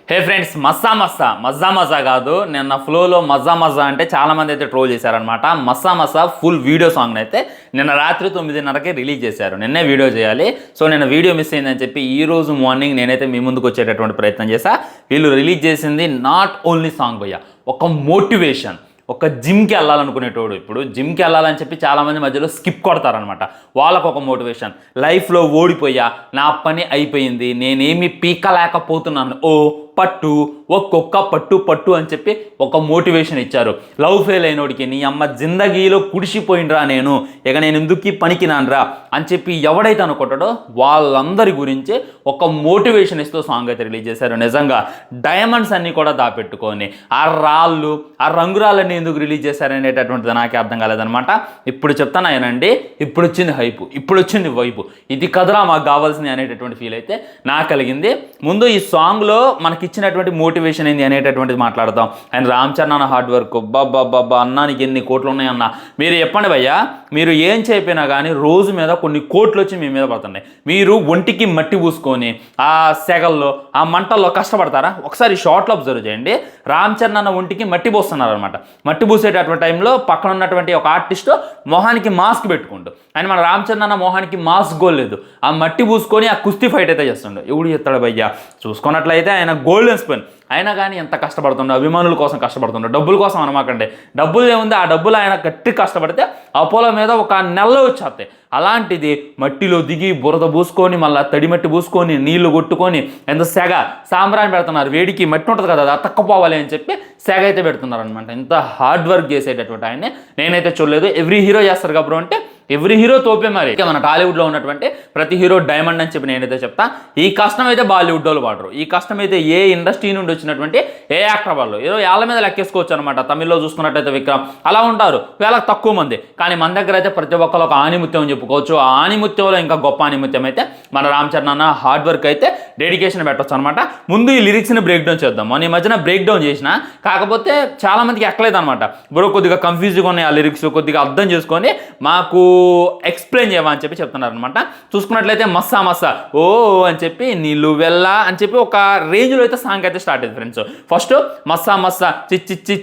హే friends, Massah Massah Maaza మజా కాదు, నిన్న ఫ్లోలో మజ్జా మజా అంటే చాలామంది అయితే ట్రోల్ చేశారనమాట. Massah Massah full video song అయితే నిన్న రాత్రి 9:30కి రిలీజ్ చేశారు. నిన్నే వీడియో చేయాలి, సో నిన్న వీడియో మిస్ అయిందని చెప్పి ఈ రోజు మార్నింగ్ నేనైతే మీ ముందుకు వచ్చేటటువంటి ప్రయత్నం చేశా. వీళ్ళు రిలీజ్ చేసింది నాట్ ఓన్లీ సాంగ్ భయ్య, ఒక మోటివేషన్. ఒక జిమ్కి వెళ్ళాలనుకునేటోడు ఇప్పుడు జిమ్కి వెళ్ళాలని చెప్పి చాలామంది మధ్యలో స్కిప్ కొడతారనమాట. వాళ్ళకు ఒక మోటివేషన్, లైఫ్లో ఓడిపోయా, నా పని అయిపోయింది, నేనేమి పీకలేకపోతున్నాను, ఓ పట్టు, ఒక్కొక్క పట్టు పట్టు అని చెప్పి ఒక మోటివేషన్ ఇచ్చారు. లవ్ ఫెయిల్ అయినోడికి నీ అమ్మ జిందగీలో కుడిసిపోయినరా, నేను ఇక నేను ఎందుకు పనికినానరా అని చెప్పి ఎవడైతే అనుకుంటాడో వాళ్ళందరి గురించి ఒక మోటివేషన్ ఇస్తూ సాంగ్ అయితే రిలీజ్ చేశారు. నిజంగా డైమండ్స్ అన్నీ కూడా దాపెట్టుకొని ఆ రాళ్ళు, ఆ రంగురాళ్ళని ఎందుకు రిలీజ్ చేశారనేటటువంటిది నాకే అర్థం కాలేదనమాట. ఇప్పుడు చెప్తాను ఆయనండి, ఇప్పుడు వచ్చింది హైపు, ఇప్పుడు వచ్చింది వైపు, ఇది కదరా మాకు కావాల్సింది అనేటటువంటి ఫీల్ అయితే నాకు కలిగింది. ముందు ఈ సాంగ్లో మనకి ఇచ్చినటువంటి మోటివేషన్ ఏంది అనేటటువంటిది మాట్లాడతాం. ఆయన రామ్ చరణ్ అన్న హార్డ్ వర్క్, బాబా అన్నా నీకు ఎన్ని కోట్లు ఉన్నాయన్న. మీరు చెప్పండి భయ్యా, మీరు ఏం చెప్పినా కానీ రోజు మీద కొన్ని కోట్లు వచ్చి మీ మీద పడుతున్నాయి. మీరు ఒంటికి మట్టి పూసుకొని ఆ సెగల్లో ఆ మంటల్లో కష్టపడతారా? ఒకసారి షార్ట్లో అబ్జర్వ్ చేయండి. రామ్ చరణ్ అన్న ఒంటికి మట్టి పోస్తున్నారు అనమాట. మట్టి పూసేటటువంటి టైంలో పక్కన ఉన్నటువంటి ఒక ఆర్టిస్ట్ మొహానికి మాస్క్ పెట్టుకుంటూ, ఆయన మన రామ్ చరణ్ అన్న మొహానికి మాస్క్ గోల్ లేదు, ఆ మట్టి పూసుకొని ఆ కుస్తీ ఫైట్ అయితే చేస్తుండే. ఎవడు చెప్తాడు భయ్యా? చూసుకున్నట్లయితే ఆయన గోల్డెన్ స్పిన్. అయినా కానీ ఎంత కష్టపడుతుండో, అభిమానుల కోసం కష్టపడుతుండో, డబ్బుల కోసం అనమాకండి. డబ్బులు ఏముంది, ఆ డబ్బులు ఆయన గట్టి కష్టపడితే అపోలో మీద ఒక నెలలో వచ్చేస్తాయి. అలాంటిది మట్టిలో దిగి బురద పూసుకొని మళ్ళీ తడి మట్టి పూసుకొని నీళ్లు కొట్టుకొని ఎంత సెగ సాంబ్రాన్ని పెడుతున్నారు. వేడికి మట్టి ఉంటుంది కదా, అది అతక్కపోవాలి అని చెప్పి సెగ అయితే పెడుతున్నారు అనమాట. ఇంత హార్డ్ వర్క్ చేసేటటువంటి ఆయన్ని నేనైతే చూడలేదు. ఎవ్రీ హీరో చేస్తారు కాబట్టి అంటే ఎవ్రీ హీరో తోపే. మరి మన టాలీవుడ్లో ఉన్నటువంటి ప్రతి హీరో డైమండ్ అని చెప్పి నేనైతే చెప్తా. ఈ కష్టం అయితే బాలీవుడ్ వాళ్ళు వాడరు. ఈ కష్టం అయితే ఏ ఇండస్ట్రీ నుండి వచ్చినటువంటి ఏ యాక్టర్ వాళ్ళు ఏదో ఏళ్ళ మీద లెక్కేసుకోవచ్చు అనమాట. తమిళ్లో చూసుకున్నట్టయితే విక్రమ్ అలా ఉంటారు, వీళ్ళకి తక్కువ మంది. కానీ మన దగ్గర అయితే ప్రతి ఒక్కరు ఒక ఆణిముత్యం అని చెప్పుకోవచ్చు. ఆ ఆణిముత్యంలో ఇంకా గొప్ప ఆణిముత్యం అయితే మన రామ్ చరణ్ అన్న హార్డ్ వర్క్ అయితే డెడికేషన్ పెట్టవచ్చు అనమాట. ముందు ఈ లిరిక్స్ని బ్రేక్ డౌన్ చేద్దాం. మన ఈ మధ్యన బ్రేక్ డౌన్ చేసిన, కాకపోతే చాలా మందికి ఎక్కలేదు అనమాట. బ్రో కొద్దిగా కన్ఫ్యూజ్గా ఉన్నాయి ఆ లిరిక్స్, కొద్దిగా అర్థం చేసుకొని మాకు ఎక్స్ప్లెయిన్ చేయవా అని చెప్పి చెప్తున్నారు అనమాట. చూసుకున్నట్లయితే మస్సా మస్సా ఓ అని చెప్పి నీళ్ళు వెళ్ళా అని చెప్పి ఒక రేంజ్లో అయితే సాంగ్ అయితే స్టార్ట్ అయింది ఫ్రెండ్స్. ఫస్ట్ మస్సా మస్సా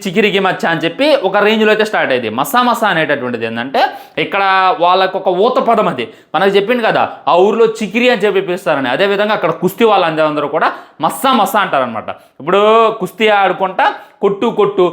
చికిరికి మచ్చా అని చెప్పి ఒక రేంజ్లో అయితే స్టార్ట్ అయింది. మస్సా మస్సా అనేటటువంటిది ఏంటంటే ఇక్కడ వాళ్ళకు ఒక ఊత పదం, అది మనకు చెప్పింది కదా ఆ ఊర్లో చికిరి అని చెప్పి పిలుస్తారని. అదేవిధంగా అక్కడ కుస్తీ వాళ్ళందరూ కూడా మస్సా మస్సా అంటారనమాట. ఇప్పుడు కుస్తీ ఆడుకుంటా కొట్టు కొట్టు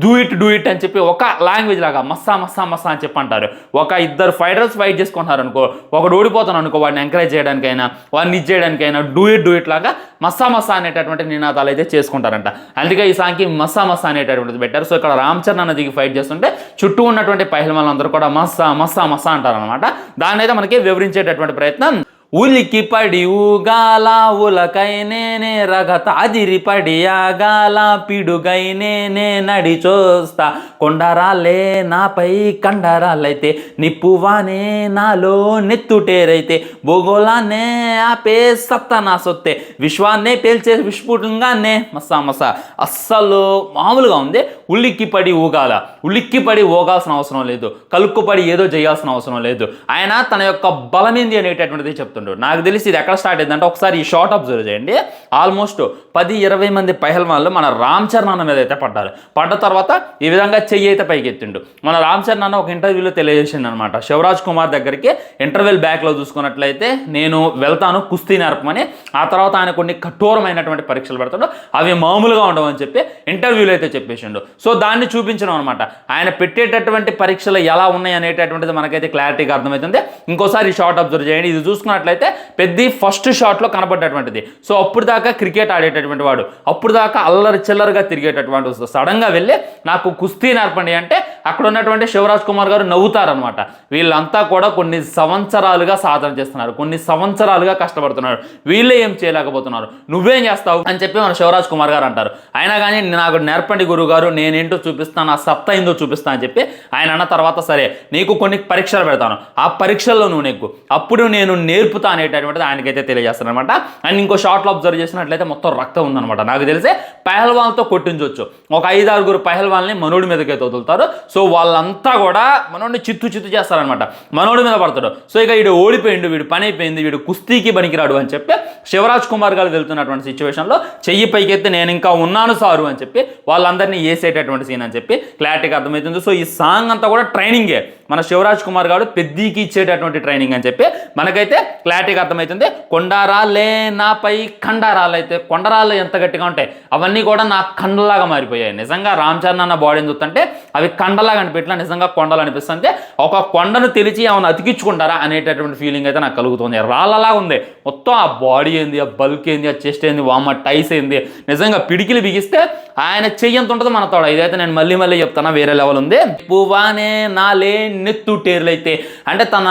డూ ఇట్ అని చెప్పి ఒక లాంగ్వేజ్ లాగా మస్సా మస్సా మస్సా అని చెప్పి అంటారు. ఒక ఇద్దరు ఫైటర్స్ ఫైట్ చేసుకుంటున్నారు అనుకో, ఒకడు ఓడిపోతాను అనుకో, వాడిని ఎంకరేజ్ చేయడానికైనా వాడిని ఇది చేయడానికైనా డూ ఇట్ లాగా మస్సా మస్సా అనేటటువంటి నినాదాలు అయితే చేసుకుంటారంట. అందుకే ఈ సాంగ్కి మస్సా మస్సా అనేటటువంటిది పెట్టారు. సో ఇక్కడ రామ్ చరణ్ అన్న దిగి ఫైట్ చేస్తుంటే చుట్టూ ఉన్నటువంటి పహిల్వాన్లందరూ కూడా మస్సా మస్సా మస్సా అంటారనమాట. దాన్ని అయితే మనకి వివరించేటటువంటి ప్రయత్నం. ఉలికి పడి ఊగాల ఉలకై నేనే రగత అదిరి పడి ఆగాల పిడుగై నేనే నడి చూస్తా కొండరాలే నాపై కండరాలైతే నిప్పువానే నాలో నెత్తుటేరైతే భూగోళాన్నే ఆపే సత్తా నా సొత్తే విశ్వాన్నే పేల్చే విస్ఫుటంగానే మస్సా మస్సా. అస్సలు మామూలుగా ఉంది. ఉలిక్కి పడి ఊగాల, ఉలిక్కి పడి ఊగాల్సిన అవసరం లేదు, కలుక్కుపడి ఏదో చేయాల్సిన అవసరం లేదు. ఆయన తన యొక్క బలమేంది అనేటటువంటిది చెప్తాడు. నాకు తెలిసి ఇది ఎక్కడ స్టార్ట్ అయిందంటే ఒకసారి ఈ షార్ట్ అబ్జర్వ్ చేయండి. ఆల్మోస్ట్ 10-20 మంది పహల్వాన్లు మన రామ్ చరణ్ అన్న మీద అయితే పడ్డారు. పడ్డ తర్వాత ఈ విధంగా చెయ్యి అయితే పైకి ఎత్తిండు. మన రామ్ చరణ్ అన్న ఒక ఇంటర్వ్యూలో తెలియజేసింది అనమాట. శివరాజ్ కుమార్ దగ్గరికి ఇంటర్వెల్ బ్యాక్లో చూసుకున్నట్లయితే నేను వెళ్తాను కుస్తీ నేర్పమని. ఆ తర్వాత ఆయన కొన్ని కఠోరమైనటువంటి పరీక్షలు పెడతాడు, అవి మామూలుగా ఉండవని చెప్పి ఇంటర్వ్యూలో అయితే చెప్పేసిండు. సో దాన్ని చూపించడం అనమాట. ఆయన పెట్టేటటువంటి పరీక్షలు ఎలా ఉన్నాయి అనేటటువంటిది మనకైతే క్లారిటీగా అర్థమవుతుంది. ఇంకోసారి ఈ షార్ట్ అబ్జర్వ్ చేయండి. ఇది చూసుకున్నట్లయితే పెద్ద ఫస్ట్ షాట్లో కనబడ్డటువంటిది. సో అప్పుడు దాకా క్రికెట్ ఆడేటటువంటి వాడు, అప్పుడు దాకా అల్లరి చిల్లరగా తిరిగేటటువంటి సడన్గా వెళ్ళి నాకు కుస్తీ నేర్పండి అంటే అక్కడ ఉన్నటువంటి శివరాజ్ కుమార్ గారు నవ్వుతారనమాట. వీళ్ళంతా కూడా కొన్ని సంవత్సరాలుగా సాధన చేస్తున్నారు, కొన్ని సంవత్సరాలుగా కష్టపడుతున్నారు, వీళ్ళే ఏం చేయలేకపోతున్నారు, నువ్వేం చేస్తావు అని చెప్పి మన శివరాజ్ కుమార్ గారు అంటారు. అయినా కానీ నాకు నేర్పండి గురువు గారు, నేనేంటో చూపిస్తాను, ఆ సత్తా ఏందో చూపిస్తాను అని చెప్పి ఆయన అన్న తర్వాత సరే నీకు కొన్ని పరీక్షలు పెడతాను, ఆ పరీక్షల్లో నువ్వు నెగ్గు, అప్పుడు నేను నేర్పుతా అనేటటువంటిది ఆయనకైతే తెలియజేస్తాను అనమాట. అండ్ ఇంకో షార్ట్లో అబ్జర్వ్ చేసినట్లయితే మొత్తం రక్తం ఉందనమాట. నాకు తెలిసే పహల్వాన్తో కొట్టించవచ్చు. ఒక 5-6 పహల్వాన్ని మనుడి మీదకైతే వదులుతారు. సో వాళ్ళంతా కూడా మనోడిని చిత్తు చేస్తారనమాట, మనోడి మీద పడతాడు. సో ఇక వీడు ఓడిపోయిండు, వీడు పని అయిపోయింది, వీడు కుస్తీకి పనికిరాడు అని చెప్పి శివరాజ్ కుమార్ గారు వెళ్తున్నటువంటి సిచ్యువేషన్లో చెయ్యి పైకెత్తి నేను ఇంకా ఉన్నాను సారు అని చెప్పి వాళ్ళందరినీ వేసేటటువంటి సీన్ అని చెప్పి క్లారిటీగా అర్థమవుతుంది. సో ఈ సాంగ్ అంతా కూడా ట్రైనింగే, మన శివరాజ్ కుమార్ గారు పెద్దీకి ఇచ్చేటటువంటి ట్రైనింగ్ అని చెప్పి మనకైతే క్లారిటీగా అర్థమవుతుంది. కొండరాళ్ళే నాపై కండరాలు, అయితే కొండరాళ్ళు ఎంత గట్టిగా ఉంటాయి అవన్నీ కూడా నా కండలాగా మారిపోయాయి. నిజంగా రామ్ చరణ్ అన్న బాడీని చూస్తుంటే అవి కండలాగా అనిపించలా, నిజంగా కొండలు అనిపిస్తుంది. ఒక కొండను తెలిచి ఏమైనా అతికించుకుంటారా అనేటటువంటి ఫీలింగ్ అయితే నాకు కలుగుతుంది. రాళ్ళలాగా ఉంది మొత్తం, ఆ బాడీ ఏంది, ఆ బల్క్ ఏంది, ఆ చెస్ట్ ఏంది, వామ టైస్ ఏంది, నిజంగా పిడికిలు బిగిస్తే ఆయన చెయ్యి ఎంత ఉంటుందో మన తోడ. ఇదైతే నేను మళ్ళీ చెప్తాను, వేరే లెవెల్ ఉంది. పువ్వానే నాలే నెత్తు టేర్లైతే అంటే తన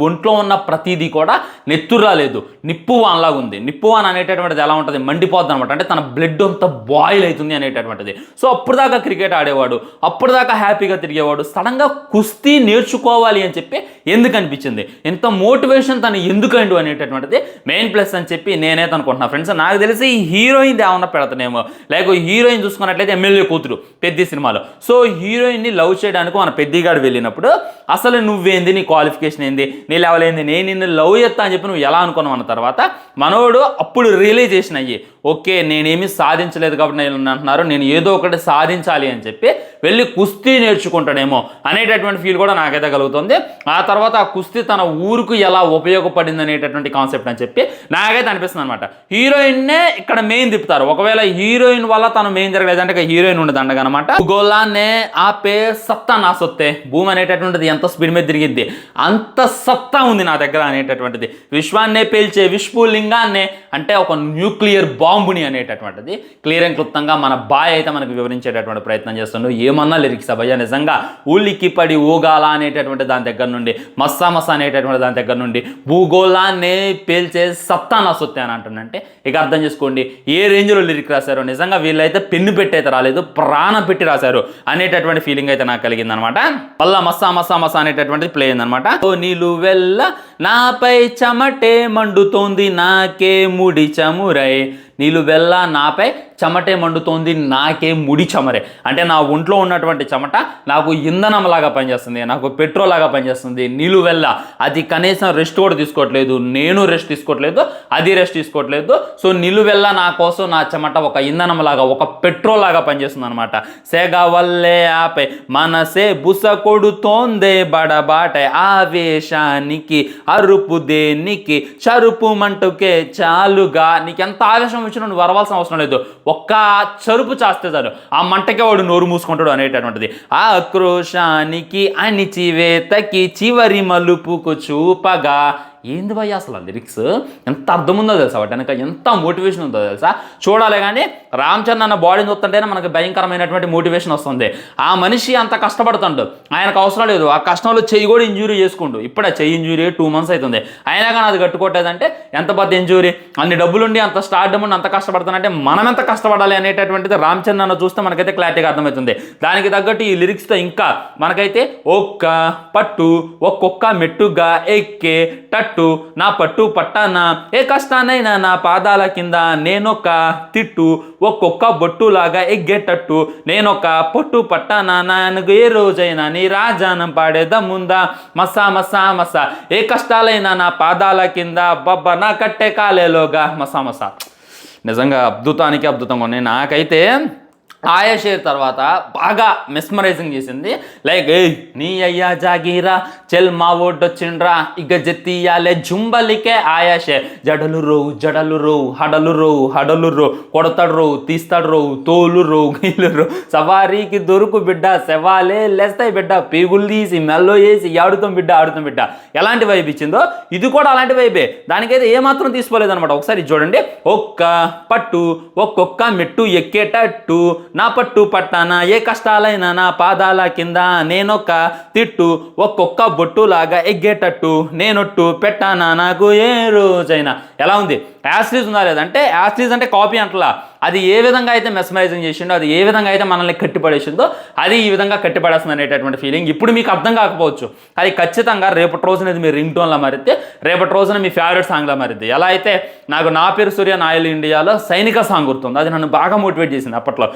ఒంట్లో ఉన్న ప్రతిదీ కూడా నెత్తు రాలేదు, నిప్పువాన్లాగా ఉంది. నిప్పువాన్ అనేటటువంటిది ఎలా ఉంటుంది, మండిపోద్ది అనమాట, అంటే తన బ్లడ్ అంతా బాయిల్ అవుతుంది అనేటటువంటిది. సో అప్పుడు దాకా క్రికెట్ ఆడేవాడు, అప్పుడు దాకా హ్యాపీగా తిరిగేవాడు, సడన్గా కుస్తీ నేర్చుకోవాలి అని చెప్పి ఎందుకు అనిపించింది, ఎంత మోటివేషన్ తను ఎందుకండు అనేటటువంటిది మెయిన్ ప్లస్ అని చెప్పి నేనైతే అనుకుంటున్నా ఫ్రెండ్స్. నాకు తెలిసి హీరోయిన్ ఏమన్నా పెడతానేమో, లేక హీరోయిన్ చూసుకున్నట్లయితే ఎమ్మెల్యే కూతురు పెద్ద సినిమాలో. సో హీరోయిన్ని లవ్ చేయడానికి మన పెద్దిగాడు వెళ్ళినప్పుడు అసలు నువ్వేంది, నీ క్వాలిఫికేషన్ ఏంది, నీ లెవెల్ ఏంది, నేను నిన్ను లవ్ చేస్తా అని చెప్పి నువ్వు ఎలా అనుకున్నావు అన్న తర్వాత మనోడు అప్పుడు రియలైజేషన్ అయ్యి ఓకే నేనేమీ సాధించలేదు కాబట్టి నేను అంటున్నారు, నేను ఏదో ఒకటి సాధించాలి అని చెప్పి వెళ్ళి కుస్తీ నేర్చుకుంటాడేమో అనేటటువంటి ఫీల్ కూడా నాకైతే కలుగుతుంది. ఆ తర్వాత ఆ కుస్తీ తన ఊరుకు ఎలా ఉపయోగపడింది అనేటటువంటి కాన్సెప్ట్ అని చెప్పి నాకైతే అనిపిస్తుంది అనమాట. హీరోయిన్నే ఇక్కడ మెయిన్ తిప్పుతారు, ఒకవేళ హీరోయిన్ వల్ల తను మెయిన్ జరగలేదంటే హీరోయిన్ ఉండదు అనమాట. గోలాన్నే ఆపే సత్తా నా సొత్తే, భూమి అనేటటువంటిది ఎంత స్పీడ్ మీద తిరిగిద్ది అంత సత్తా ఉంది నా దగ్గర అనేటటువంటిది. విశ్వాన్నే పేల్చే విశ్వలింగాన్నే అంటే ఒక న్యూక్లియర్ బాంబుని అనేటటువంటిది క్లియర్ అండ్ క్లుప్తంగా మన బాయ్ అయితే మనకు వివరించేటటువంటి ప్రయత్నం చేస్తున్నాడు. ఏమన్నా లిరిక్స్ అభయ్య, నిజంగా ఊలికి పడి ఊగాల అనేటటువంటి దాని దగ్గర నుండి, మస్సా అనేటటువంటి దాని దగ్గర నుండి, భూగోళాన్ని పేల్చే సత్తా నా సొత్తే అని అంటుందంటే ఇక అర్థం చేసుకోండి ఏ రేంజ్లో లిరిక్ రాశారో. నిజంగా వీళ్ళైతే పెన్ను పెట్టి అయితే రాలేదు, ప్రాణం పెట్టి రాశారు అనేటటువంటి ఫీలింగ్ అయితే నాకు కలిగింది అనమాట. మళ్ళా మస్సా అనేటటువంటిది ప్లే అయిందనమాట. ఓ నీళ్ళు వెళ్ళ నాపై చెమటే మండుతోంది నాకే ముడి చమురై, నీళ్ళు వెళ్ళ నాపై చెమటే మండుతోంది నాకే ముడి చమరే, అంటే నా ఒంట్లో ఉన్నటువంటి చెమట నాకు ఇంధనంలాగా పనిచేస్తుంది, నాకు పెట్రోల్ లాగా పనిచేస్తుంది. నీళ్ళు వెళ్ళ అది కనీసం రెస్ట్ కూడా తీసుకోవట్లేదు, నేను రెస్ట్ తీసుకోవట్లేదు, అది రెస్ట్ తీసుకోవట్లేదు. సో నీళ్ళు వెళ్ళ నా కోసం నా చెమట ఒక ఇంధనంలాగా ఒక పెట్రోల్ లాగా పనిచేస్తుంది అనమాట. సెగ వల్లే ఆపై మనసే బుస కొడుతోందే బడబాటే ఆవేశానికి అరుపు దేనికి చరుపు మంటుకే చాలుగా. నీకెంత ఆవేశం వచ్చినా నువ్వు వరవాల్సిన అవసరం లేదు, ఒక్క చరుపు చేస్తే చాలు ఆ మంటకే వాడు నోరు మూసుకుంటాడు అనేటటువంటిది. ఆ ఆక్రోశానికి అణిచివేతకి చివరి మలుపుకు చూపగా. ఏంది భయ్య అసలు లిరిక్స్ ఎంత అర్థం ఉందో తెలుసా, వాటి వెనక ఎంత మోటివేషన్ ఉందో తెలుసా. చూడాలి కానీ రామ్ చరణ్ అన్న బాడీని చూస్తుంటేనే మనకు భయంకరమైనటువంటి మోటివేషన్ వస్తుంది. ఆ మనిషి అంత కష్టపడుతుండు, ఆయనకు అవసరం లేదు, ఆ కష్టంలో చెయ్యి కూడా ఇంజూరీ చేసుకుంటూ, ఇప్పుడే చెయ్యి ఇంజూరీ 2 months అవుతుంది, అయినా కానీ అది కట్టుకోవట్లేదంటే ఎంత పెద్ద ఇంజూరీ. అన్ని డబ్బులుండి అంత స్టార్డమ్ ఉండి అంత కష్టపడుతుందంటే మనం ఎంత కష్టపడాలి అనేటటువంటిది రామ్ చరణ్ అన్న చూస్తే మనకైతే క్లారిటీగా అర్థమవుతుంది. దానికి తగ్గట్టు ఈ లిరిక్స్తో ఇంకా మనకైతే ఒక్క పట్టు ఒక్కొక్క మెట్టుగా ఎక్కే టట్టు నా పట్టు పట్టాన ఏ కష్టానైనా నా పాదాల కింద నేనొక తిట్టు ఒక్కొక్క బొట్టులాగా ఎగ్గేటట్టు నేనొక పొట్టు పట్టాన నాకు ఏ రోజైనా నీ రాజానం పాడేదముందా మసా ఏ కష్టాలైనా నా పాదాల కింద బబ్బ నా కట్టే కాలేలోగా మసా. నిజంగా అద్భుతానికి అద్భుతంగా ఉన్నాయి. నాకైతే ఆయా షేర్ తర్వాత బాగా మెస్మరైజింగ్ చేసింది. లైక్ నీ అయ్యా జాగీరా చెల్ మా ఓడొచ్చిండ్రా ఇక జెత్తియాలే జుంబలికే ఆయా షేర్. జడలు రో హడలు రో కొడతాడు రో తీస్తాడు రో తోలు రో గీలు రో సవారీకి దొరుకు బిడ్డ శవాలే లేస్తాయి బిడ్డ పీగులు తీసి మెల్లో వేసి ఆడుతాం బిడ్డ. ఎలాంటి వైబ్ ఇచ్చిందో ఇది కూడా అలాంటి వైబే, దానికైతే ఏమాత్రం తీసుకోలేదు అనమాట. ఒకసారి చూడండి, ఒక్క పట్టు ఒక్కొక్క మెట్టు ఎక్కేటట్టు నా పట్టు పట్టాన ఏ కష్టాలైనా నా పాదాల కింద నేనొక తిట్టు ఒక్కొక్క బొట్టులాగా ఎగ్గేటట్టు నేనొట్టు పెట్టానా నాకు ఏ రోజైనా. ఎలా ఉంది, యాస్ట్రీజ్ ఉందా లేదంటే యాస్ట్రీజ్ అంటే కాపీ అంటలా, అది ఏ విధంగా అయితే మెస్మరైజింగ్ చేసిండో, అది ఏ విధంగా అయితే మనల్ని కట్టిపడేసిందో అది ఈ విధంగా కట్టిపడేస్తుంది అనేటటువంటి ఫీలింగ్. ఇప్పుడు మీకు అర్థం కాకపోవచ్చు, అది ఖచ్చితంగా రేపటి రోజున ఇది మీ రింగ్ టోన్లో మారితే, రేపటి రోజున మీ ఫేవరెట్ సాంగ్లో మారిద్ది. ఎలా అయితే నాకు నా పేరు సూర్య నాయల్ ఇండియాలో సైనిక సాంగ్ గుర్తుంది, అది నన్ను బాగా మోటివేట్ చేసింది అప్పట్లో.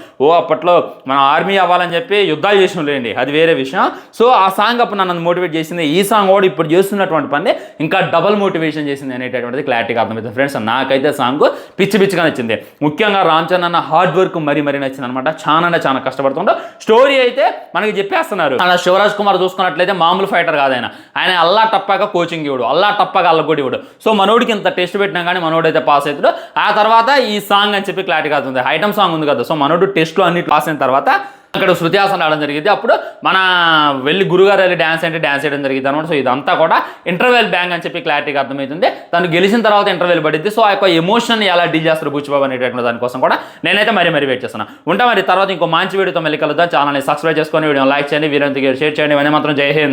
అప్పట్లో మనం ఆర్మీ అవ్వాలని చెప్పి యుద్ధాలు చేసిన లేండి, అది వేరే విషయం. సో ఆ సాంగ్ అప్పుడు నన్ను మోటివేట్ చేసింది. ఈ సాంగ్ కూడా ఇప్పుడు చేస్తున్నటువంటి పని ఇంకా డబల్ మోటివేషన్ చేసింది అనేటటువంటిది క్లారిటీగా అర్థమవుతుంది ఫ్రెండ్స్. నాకైతే సాంగ్ పిచ్చి పిచ్చిగా నచ్చింది. ముఖ్యంగా రామ్ చరణ్ అన్న హార్డ్ వర్క్ మరీ నచ్చింది అనమాట. చాలా కష్టపడుతుంటా. స్టోరీ అయితే మనకి చెప్పేస్తున్నారు. అలా శివరాజ్ కుమార్ చూసుకున్నట్లయితే మామూలు ఫైటర్ కాదు ఆయన. ఆయన అల్లా టప్పాగా కోచింగ్ ఇవ్వడు, అల్లా టప్పాగా అల్లగొడి ఇవ్వడు. సో మనోడికి ఇంత టెస్ట్ పెట్టినా కానీ మనోడైతే పాస్ అవుతాడు. ఆ తర్వాత ఈ సాంగ్ అని చెప్పి క్లారిటీగా అవుతుంది. ఐటమ్ సాంగ్ ఉంది కదా, సో మనోడు టెస్ట్లో అన్ని పాస్ అయిన తర్వాత అక్కడ శృతి హాసన్ రావడం జరిగింది. అప్పుడు మన వెళ్ళి గురుగారు వెళ్ళి డ్యాన్స్ చేయడం జరిగింది అనమాట. సో ఇదంతా కూడా ఇంటర్వెల్ బ్యాంగ్ అని చెప్పి క్లారిటీగా అర్థమవుతుంది. తను గెలిచిన తర్వాత ఇంటర్వెల్ పడింది. సో ఆ యొక్క ఎమోషన్ ఎలా డీల్ చేస్తారు బుచ్చిబాబు అనేటటువంటి దానికోసం కూడా నేనైతే మరీ వెయిట్ చేస్తున్నాను. ఉంటా మరి తర్వాత ఇంకో మంచి వీడియోతో మళ్ళీ కలుద్దాం. ఛానల్ని సబ్స్క్రైబ్ చేసుకొని వీడియో లైక్ చేయండి, వీరంతికి షేర్ చేయండి. ఇవన్నీ మాత్రం జై హింద్.